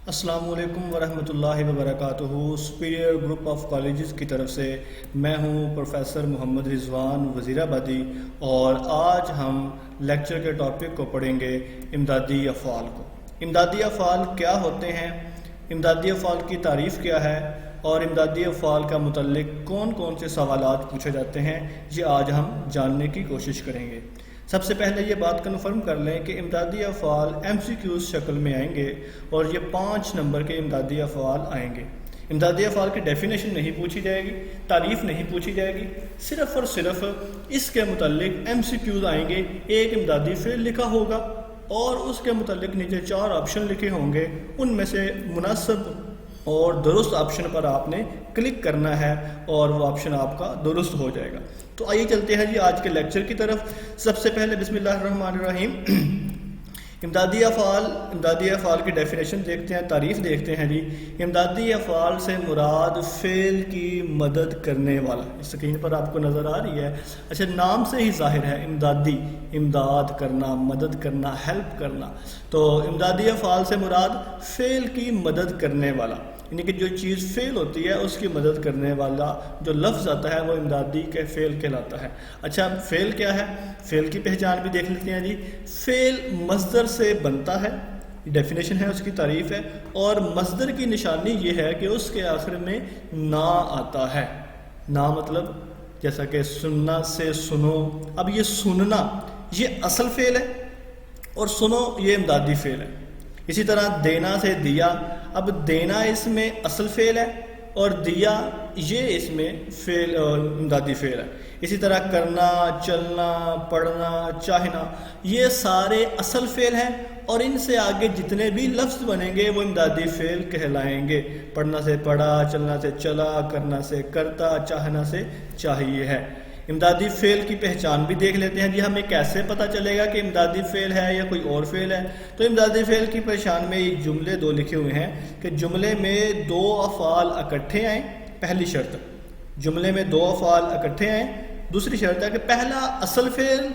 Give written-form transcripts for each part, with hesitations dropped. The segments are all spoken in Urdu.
السلام علیکم ورحمۃ اللہ وبرکاتہ۔ سپیریئر گروپ آف کالجز کی طرف سے میں ہوں پروفیسر محمد رضوان وزیر آبادی، اور آج ہم لیکچر کے ٹاپک کو پڑھیں گے امدادی افعال کو۔ امدادی افعال کیا ہوتے ہیں، امدادی افعال کی تعریف کیا ہے، اور امدادی افعال کا متعلق کون کون سے سوالات پوچھے جاتے ہیں، یہ آج ہم جاننے کی کوشش کریں گے۔ سب سے پہلے یہ بات کنفرم کر لیں کہ امدادی افعال MCQs شکل میں آئیں گے، اور یہ 5 نمبر کے امدادی افعال آئیں گے۔ امدادی افعال کی ڈیفینیشن نہیں پوچھی جائے گی، تعریف نہیں پوچھی جائے گی، صرف اور صرف اس کے متعلق MCQs آئیں گے۔ ایک امدادی فعل لکھا ہوگا اور اس کے متعلق نیچے 4 آپشن لکھے ہوں گے، ان میں سے مناسب اور درست آپشن پر آپ نے کلک کرنا ہے اور وہ آپشن آپ کا درست ہو جائے گا۔ تو آئیے چلتے ہیں جی آج کے لیکچر کی طرف۔ سب سے پہلے بسم اللہ الرحمن الرحیم، امدادی افعال کی ڈیفینیشن دیکھتے ہیں، تعریف دیکھتے ہیں جی۔ امدادی افعال سے مراد فعل کی مدد کرنے والا، اسکرین پر آپ کو نظر آ رہی ہے، اچھا نام سے ہی ظاہر ہے، امدادی، امداد کرنا، مدد کرنا، ہیلپ کرنا۔ تو امدادی افعال سے مراد فعل کی مدد کرنے والا، یعنی کہ جو چیز فعل ہوتی ہے اس کی مدد کرنے والا جو لفظ آتا ہے وہ امدادی کے فعل کہلاتا ہے۔ اچھا فعل کیا ہے، فعل کی پہچان بھی دیکھ لیتے ہیں جی۔ فعل مصدر سے بنتا ہے، ڈیفینیشن ہے، اس کی تعریف ہے، اور مصدر کی نشانی یہ ہے کہ اس کے آخر میں نا آتا ہے۔ نا مطلب جیسا کہ سننا سے سنو، اب یہ سننا یہ اصل فعل ہے اور سنو یہ امدادی فعل ہے۔ اسی طرح دینا سے دیا، اب دینا اس میں اصل فعل ہے اور دیا یہ اس میں فعل امدادی فعل ہے۔ اسی طرح کرنا، چلنا، پڑھنا، چاہنا، یہ سارے اصل فعل ہیں، اور ان سے آگے جتنے بھی لفظ بنیں گے وہ امدادی فعل کہلائیں گے۔ پڑھنا سے پڑھا، چلنا سے چلا، کرنا سے کرتا، چاہنا سے چاہیے ہے۔ امدادی فعل کی پہچان بھی دیکھ لیتے ہیں جی۔ ہمیں کیسے پتہ چلے گا کہ امدادی فعل ہے یا کوئی اور فعل ہے؟ تو امدادی فعل کی پہچان میں جملے 2 لکھے ہوئے ہیں کہ جملے میں 2 افعال اکٹھے آئیں، پہلی شرط جملے میں 2 افعال اکٹھے آئیں، دوسری شرط ہے کہ پہلا اصل فعل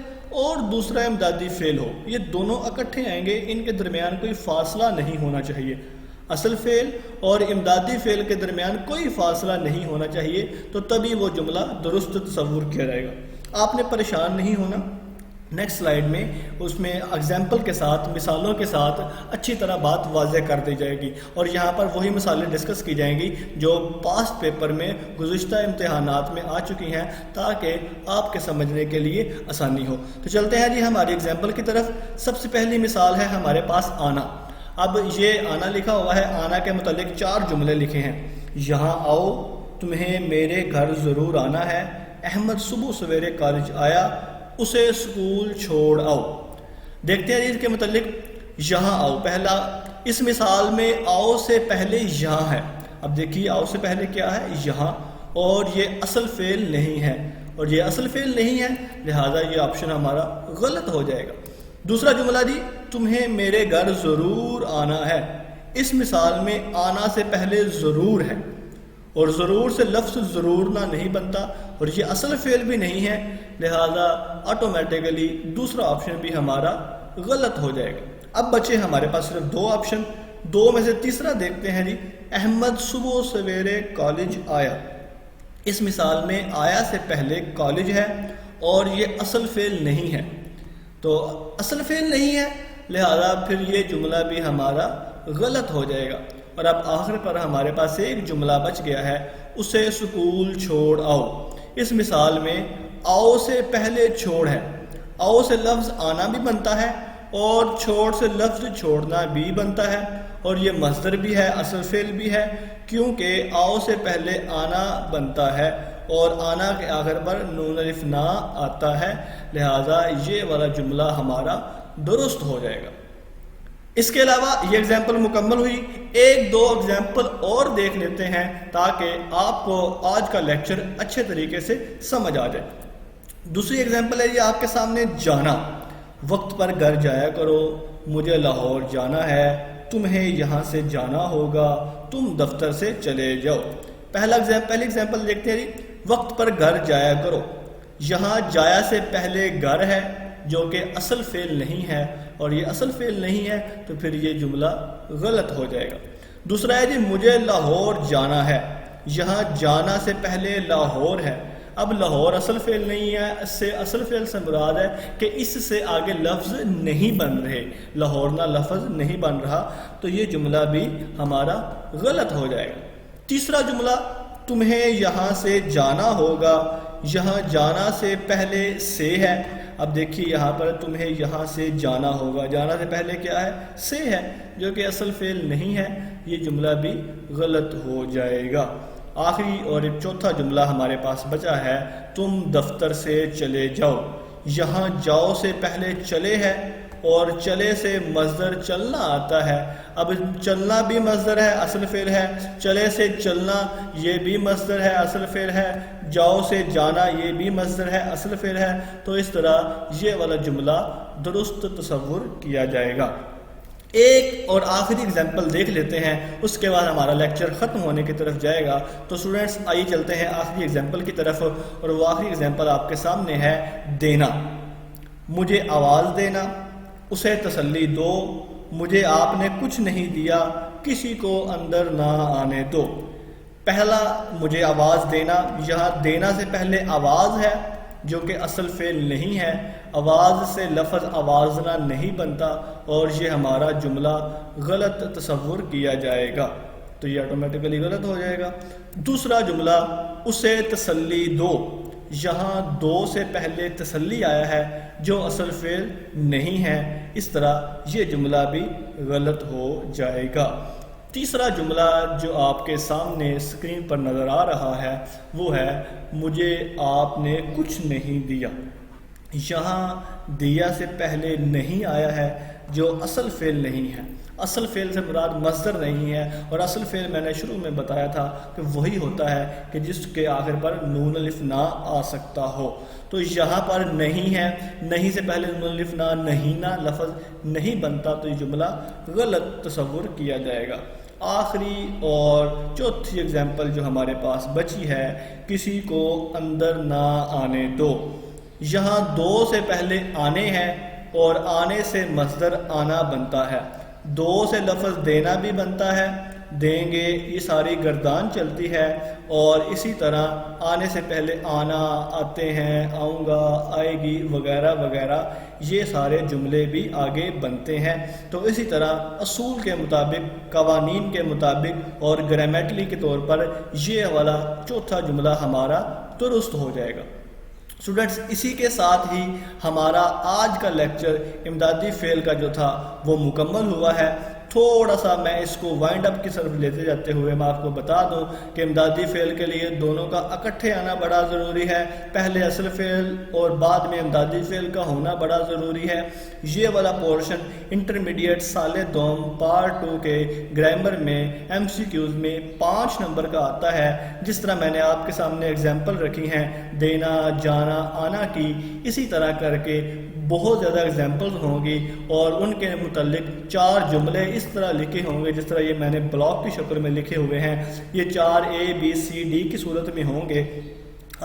اور دوسرا امدادی فعل ہو، یہ دونوں اکٹھے آئیں گے، ان کے درمیان کوئی فاصلہ نہیں ہونا چاہیے۔ اصل فعل اور امدادی فعل کے درمیان کوئی فاصلہ نہیں ہونا چاہیے، تو تبھی وہ جملہ درست تصور کیا جائے گا۔ آپ نے پریشان نہیں ہونا، نیکسٹ سلائیڈ میں اس میں اگزامپل کے ساتھ، مثالوں کے ساتھ اچھی طرح بات واضح کر دی جائے گی، اور یہاں پر وہی مثالیں ڈسکس کی جائیں گی جو پاسٹ پیپر میں گزشتہ امتحانات میں آ چکی ہیں، تاکہ آپ کے سمجھنے کے لیے آسانی ہو۔ تو چلتے ہیں جی ہماری اگزامپل کی طرف۔ سب سے پہلی مثال ہے ہمارے پاس آنا۔ اب یہ آنا لکھا ہوا ہے، آنا کے متعلق 4 جملے لکھے ہیں۔ یہاں آؤ، تمہیں میرے گھر ضرور آنا ہے، احمد صبح سویرے کالج آیا، اسے اسکول چھوڑ آؤ۔ دیکھتے ہیں جی اس کے متعلق، یہاں آؤ پہلا، اس مثال میں آؤ سے پہلے یہاں ہے۔ اب دیکھیے آؤ سے پہلے کیا ہے، یہاں، اور یہ اصل فعل نہیں ہے، اور یہ اصل فعل نہیں ہے، لہذا یہ آپشن ہمارا غلط ہو جائے گا۔ دوسرا جملہ جی، تمہیں میرے گھر ضرور آنا ہے۔ اس مثال میں آنا سے پہلے ضرور ہے، اور ضرور سے لفظ ضرور نہ نہیں بنتا، اور یہ اصل فعل بھی نہیں ہے، لہذا آٹومیٹیکلی دوسرا آپشن بھی ہمارا غلط ہو جائے گا۔ اب بچے ہمارے پاس صرف 2 آپشن، 2 میں سے تیسرا دیکھتے ہیں جی۔ احمد صبح سویرے کالج آیا، اس مثال میں آیا سے پہلے کالج ہے، اور یہ اصل فعل نہیں ہے، تو اصل فعل نہیں ہے، لہذا پھر یہ جملہ بھی ہمارا غلط ہو جائے گا۔ اور اب آخر پر ہمارے پاس ایک جملہ بچ گیا ہے، اسے اسکول چھوڑ آؤ۔ اس مثال میں آؤ سے پہلے چھوڑ ہے، آؤ سے لفظ آنا بھی بنتا ہے، اور چھوڑ سے لفظ چھوڑنا بھی بنتا ہے، اور یہ مصدر بھی ہے، اصل فعل بھی ہے، کیونکہ آؤ سے پہلے آنا بنتا ہے اور آنا کے آخر پر نون الف نا آتا ہے، لہذا یہ والا جملہ ہمارا درست ہو جائے گا۔ اس کے علاوہ یہ ایگزامپل مکمل ہوئی، 1-2 ایگزامپل اور دیکھ لیتے ہیں تاکہ آپ کو آج کا لیکچر اچھے طریقے سے سمجھ آ جائے۔ دوسری ایگزامپل ہے یہ آپ کے سامنے، جانا۔ وقت پر گھر جایا کرو، مجھے لاہور جانا ہے، تمہیں یہاں سے جانا ہوگا، تم دفتر سے چلے جاؤ۔ پہلی ایگزامپل دیکھتے ہیں جی، وقت پر گھر جایا کرو۔ یہاں جایا سے پہلے گھر ہے، جو کہ اصل فعل نہیں ہے، اور یہ اصل فعل نہیں ہے تو پھر یہ جملہ غلط ہو جائے گا۔ دوسرا ہے جی مجھے لاہور جانا ہے، یہاں جانا سے پہلے لاہور ہے۔ اب لاہور اصل فعل نہیں ہے، اس سے اصل فعل سے مراد ہے کہ اس سے آگے لفظ نہیں بن رہے، لاہور نہ لفظ نہیں بن رہا، تو یہ جملہ بھی ہمارا غلط ہو جائے گا۔ تیسرا جملہ تمہیں یہاں سے جانا ہوگا، یہاں جانا سے پہلے سے ہے۔ اب دیکھیے یہاں پر تمہیں یہاں سے جانا ہوگا، جانا سے پہلے کیا ہے؟ سے ہے، جو کہ اصل فعل نہیں ہے، یہ جملہ بھی غلط ہو جائے گا۔ آخری اور ایک چوتھا جملہ ہمارے پاس بچا ہے، تم دفتر سے چلے جاؤ۔ یہاں جاؤ سے پہلے چلے ہے اور چلے سے مصدر چلنا آتا ہے۔ اب چلنا بھی مصدر ہے، اصل فعل ہے، چلے سے چلنا یہ بھی مصدر ہے، اصل فعل ہے، جاؤ سے جانا یہ بھی مصدر ہے، اصل فعل ہے، تو اس طرح یہ والا جملہ درست تصور کیا جائے گا۔ ایک اور آخری اگزامپل دیکھ لیتے ہیں، اس کے بعد ہمارا لیکچر ختم ہونے کی طرف جائے گا۔ تو اسٹوڈنٹس آئیے چلتے ہیں آخری اگزامپل کی طرف، اور وہ آخری اگزامپل آپ کے سامنے ہے، دینا۔ مجھے آواز دینا، اسے تسلی دو، مجھے آپ نے کچھ نہیں دیا، کسی کو اندر نہ آنے دو۔ پہلا مجھے آواز دینا، یہاں دینا سے پہلے آواز ہے جو کہ اصل فعل نہیں ہے، آواز سے لفظ آوازنا نہیں بنتا اور یہ ہمارا جملہ غلط تصور کیا جائے گا، تو یہ آٹومیٹیکلی غلط ہو جائے گا۔ دوسرا جملہ اسے تسلی دو، یہاں دو سے پہلے تسلی آیا ہے جو اصل فعل نہیں ہے، اس طرح یہ جملہ بھی غلط ہو جائے گا۔ تیسرا جملہ جو آپ کے سامنے اسکرین پر نظر آ رہا ہے وہ ہے، مجھے آپ نے کچھ نہیں دیا۔ یہاں دیا سے پہلے نہیں آیا ہے جو اصل فعل نہیں ہے، اصل فعل سے مراد مصدر نہیں ہے، اور اصل فعل میں نے شروع میں بتایا تھا کہ وہی ہوتا ہے کہ جس کے آخر پر نون الف نہ آ سکتا ہو، تو یہاں پر نہیں ہے، نہیں سے پہلے نون الف نہ، نہیں نہ لفظ نہیں بنتا، تو یہ جملہ غلط تصور کیا جائے گا۔ آخری اور چوتھی اگزامپل جو ہمارے پاس بچی ہے، کسی کو اندر نہ آنے دو۔ یہاں دو سے پہلے آنے ہے اور آنے سے مصدر آنا بنتا ہے، دو سے لفظ دینا بھی بنتا ہے، دیں گے، یہ ساری گردان چلتی ہے، اور اسی طرح آنے سے پہلے آنا، آتے ہیں، آؤں گا، آئے گی وغیرہ وغیرہ، یہ سارے جملے بھی آگے بنتے ہیں۔ تو اسی طرح اصول کے مطابق، قوانین کے مطابق اور گرامیٹلی کے طور پر یہ والا چوتھا جملہ ہمارا درست ہو جائے گا۔ اسٹوڈنٹس اسی کے ساتھ ہی ہمارا آج کا لیکچر امدادی فعل کا جو تھا وہ مکمل ہوا ہے۔ تھوڑا سا میں اس کو وائنڈ اپ کی طرف لیتے جاتے ہوئے میں آپ کو بتا دوں کہ امدادی فعل کے لیے دونوں کا اکٹھے آنا بڑا ضروری ہے، پہلے اصل فعل اور بعد میں امدادی فعل کا ہونا بڑا ضروری ہے۔ یہ والا پورشن انٹرمیڈیٹ سال دوم پارٹ 2 کے گرامر میں ایم سی کیوز میں 5 نمبر کا آتا ہے، جس طرح میں نے آپ کے سامنے اگزامپل رکھی ہیں دینا، جانا، آنا کی، اسی طرح کر کے بہت زیادہ اگزامپلز ہوں گی، اور ان کے متعلق 4 جملے اس طرح لکھے ہوں گے جس طرح یہ میں نے بلاک کی شکل میں لکھے ہوئے ہیں، یہ 4 ABCD کی صورت میں ہوں گے۔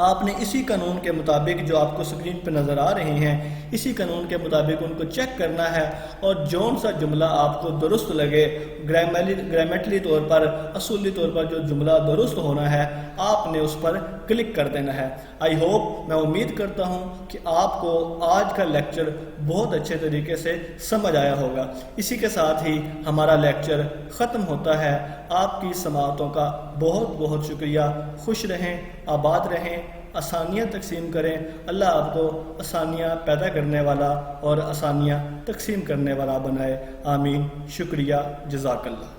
آپ نے اسی قانون کے مطابق جو آپ کو سکرین پہ نظر آ رہے ہیں، اسی قانون کے مطابق ان کو چیک کرنا ہے، اور جون سا جملہ آپ کو درست لگے، گرامیٹلی طور پر، اصولی طور پر جو جملہ درست ہونا ہے، آپ نے اس پر کلک کر دینا ہے۔ آئی ہوپ، میں امید کرتا ہوں کہ آپ کو آج کا لیکچر بہت اچھے طریقے سے سمجھ آیا ہوگا۔ اسی کے ساتھ ہی ہمارا لیکچر ختم ہوتا ہے۔ آپ کی سماعتوں کا بہت بہت شکریہ۔ خوش رہیں، آباد رہیں، آسانیاں تقسیم کریں۔ اللہ آپ کو آسانیاں پیدا کرنے والا اور آسانیاں تقسیم کرنے والا بنائے۔ آمین۔ شکریہ، جزاک اللہ۔